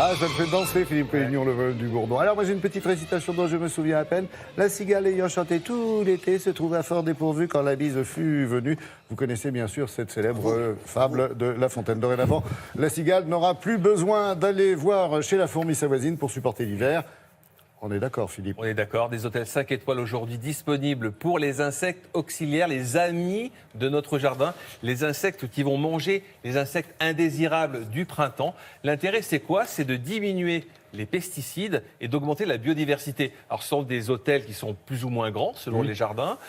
Ah, ça me fait danser, Philippe Collignon, le vol du Gourdon. Alors, moi, j'ai une petite récitation dont je me souviens à peine. La cigale ayant chanté tout l'été se trouva fort dépourvue quand la bise fut venue. Vous connaissez bien sûr cette célèbre fable de La Fontaine. Dorénavant, la cigale n'aura plus besoin d'aller voir chez la fourmi sa voisine pour supporter l'hiver. On est d'accord, Philippe? On est d'accord, des hôtels 5 étoiles aujourd'hui disponibles pour les insectes auxiliaires, les amis de notre jardin, les insectes qui vont manger les insectes indésirables du printemps. L'intérêt, c'est quoi? C'est de diminuer les pesticides et d'augmenter la biodiversité. Alors, ce sont des hôtels qui sont plus ou moins grands selon les jardins.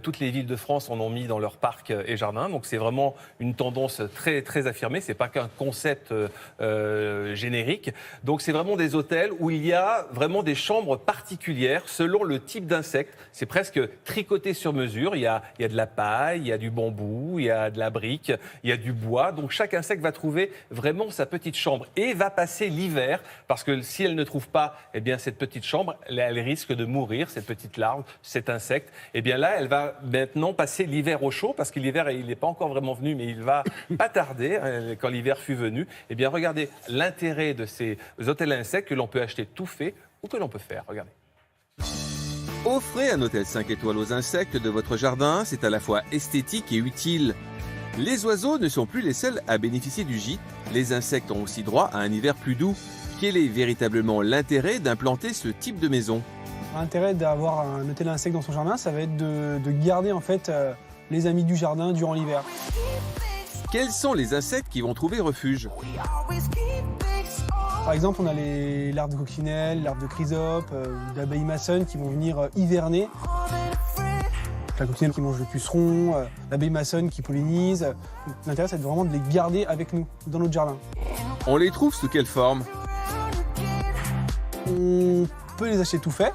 Toutes les villes de France en ont mis dans leurs parcs et jardins. Donc, c'est vraiment une tendance très, très affirmée. Ce n'est pas qu'un concept générique. Donc, c'est vraiment des hôtels où il y a vraiment des chambres particulières selon le type d'insecte. C'est presque tricoté sur mesure. Il y a de la paille, il y a du bambou, il y a de la brique, il y a du bois. Donc, chaque insecte va trouver vraiment sa petite chambre et va passer l'hiver parce que si elle ne trouve pas cette petite chambre, elle risque de mourir, cette petite larve, cet insecte. Et bien là, elle va maintenant passer l'hiver au chaud, parce que l'hiver, il n'est pas encore vraiment venu, mais il va pas tarder, quand l'hiver fut venu. Et bien regardez l'intérêt de ces hôtels à insectes que l'on peut acheter tout fait ou que l'on peut faire. Regardez. Offrez un hôtel 5 étoiles aux insectes de votre jardin, c'est à la fois esthétique et utile. Les oiseaux ne sont plus les seuls à bénéficier du gîte. Les insectes ont aussi droit à un hiver plus doux. Quel est véritablement l'intérêt d'implanter ce type de maison? L'intérêt d'avoir un hôtel à insectes dans son jardin, ça va être de garder en fait les amis du jardin durant l'hiver. Quels sont les insectes qui vont trouver refuge? Par exemple, on a les larves de coccinelle, larves de chrysope, d'abeilles maçonnes qui vont venir hiverner. La coccinelle qui mange le puceron, l'abeille maçonne qui pollinise. L'intérêt, c'est vraiment de les garder avec nous, dans notre jardin. On les trouve sous quelle forme? On peut les acheter tout faits,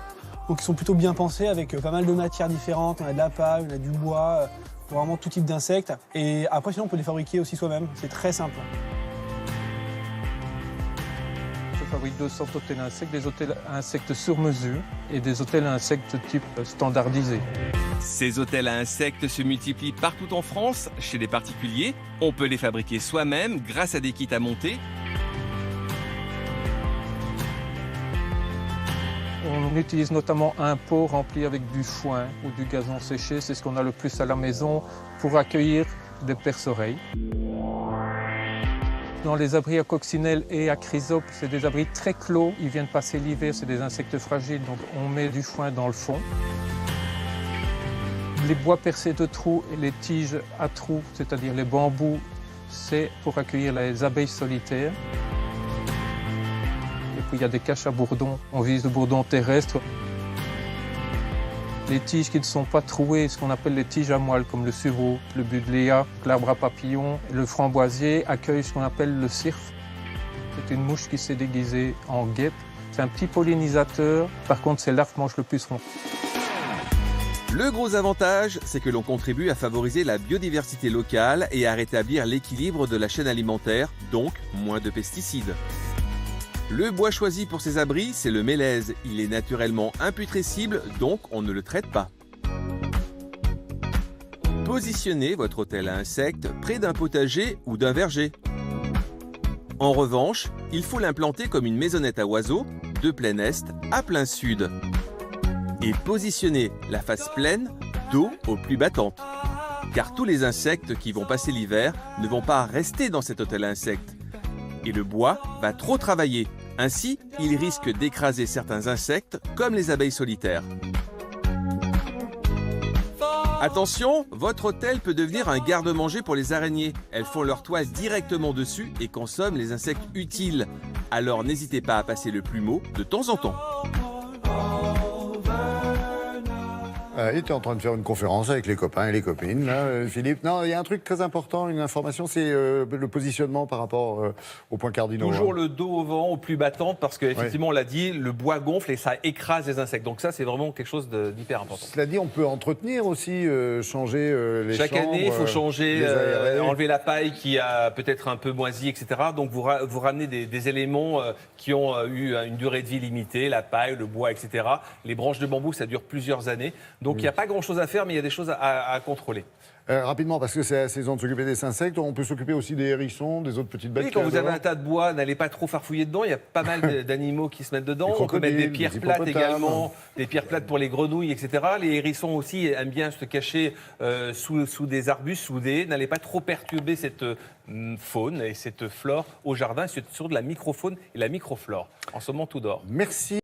donc ils sont plutôt bien pensés avec pas mal de matières différentes. On a de la paille, on a du bois, pour vraiment tout type d'insectes. Et après, sinon, on peut les fabriquer aussi soi-même. C'est très simple. Je fabrique 200 hôtels à insectes, des hôtels à insectes sur mesure et des hôtels à insectes type standardisé. Ces hôtels à insectes se multiplient partout en France, chez les particuliers. On peut les fabriquer soi-même grâce à des kits à monter. On utilise notamment un pot rempli avec du foin ou du gazon séché. C'est ce qu'on a le plus à la maison pour accueillir des perce-oreilles. Dans les abris à coccinelle et à chrysope, c'est des abris très clos. Ils viennent passer l'hiver, c'est des insectes fragiles, donc on met du foin dans le fond. Les bois percés de trous et les tiges à trous, c'est-à-dire les bambous, c'est pour accueillir les abeilles solitaires. Et puis il y a des caches à bourdons, on vise le bourdon terrestre. Les tiges qui ne sont pas trouées, ce qu'on appelle les tiges à moelle, comme le sureau, le buddléa, l'arbre à papillons, le framboisier, accueillent ce qu'on appelle le cirfe. C'est une mouche qui s'est déguisée en guêpe. C'est un petit pollinisateur, par contre ces larves mangent le puceron. Le gros avantage, c'est que l'on contribue à favoriser la biodiversité locale et à rétablir l'équilibre de la chaîne alimentaire, donc moins de pesticides. Le bois choisi pour ces abris, c'est le mélèze. Il est naturellement imputrescible, donc on ne le traite pas. Positionnez votre hôtel à insectes près d'un potager ou d'un verger. En revanche, il faut l'implanter comme une maisonnette à oiseaux, de plein est à plein sud. Et positionnez la face pleine d'eau aux pluies battantes. Car tous les insectes qui vont passer l'hiver ne vont pas rester dans cet hôtel à insectes. Et le bois va trop travailler. Ainsi, il risque d'écraser certains insectes, comme les abeilles solitaires. Attention, votre hôtel peut devenir un garde-manger pour les araignées. Elles font leur toile directement dessus et consomment les insectes utiles. Alors n'hésitez pas à passer le plumeau de temps en temps. Il était en train de faire une conférence avec les copains et les copines, là, Philippe. Non, il y a un truc très important, une information, c'est le positionnement par rapport aux points cardinaux. Toujours le dos au vent, aux pluies battantes, parce qu'effectivement, on l'a dit, le bois gonfle et ça écrase les insectes. Donc ça, c'est vraiment quelque chose d'hyper important. Cela dit, on peut entretenir aussi, changer les Chaque chambres, année, il faut changer, aérer. enlever la paille qui a peut-être un peu moisi, etc. Donc vous ramenez des éléments qui ont eu une durée de vie limitée, la paille, le bois, etc. Les branches de bambou, ça dure plusieurs années. Donc Donc il n'y a pas grand-chose à faire, mais il y a des choses à contrôler. Rapidement, parce que c'est la saison de s'occuper des insectes, on peut s'occuper aussi des hérissons, des autres petites bêtes. Oui, quand vous avez un tas de bois, n'allez pas trop farfouiller dedans. Il y a pas mal d'animaux qui se mettent dedans. Des On peut mettre des crocodiles, pierres des plates hippopotames. également, des pierres plates pour les grenouilles, etc. Les hérissons aussi aiment bien se cacher sous des arbustes, sous des haies. N'allez pas trop perturber cette faune et cette flore au jardin. C'est sur de la microfaune et la microflore. En ce moment, tout dort. Merci.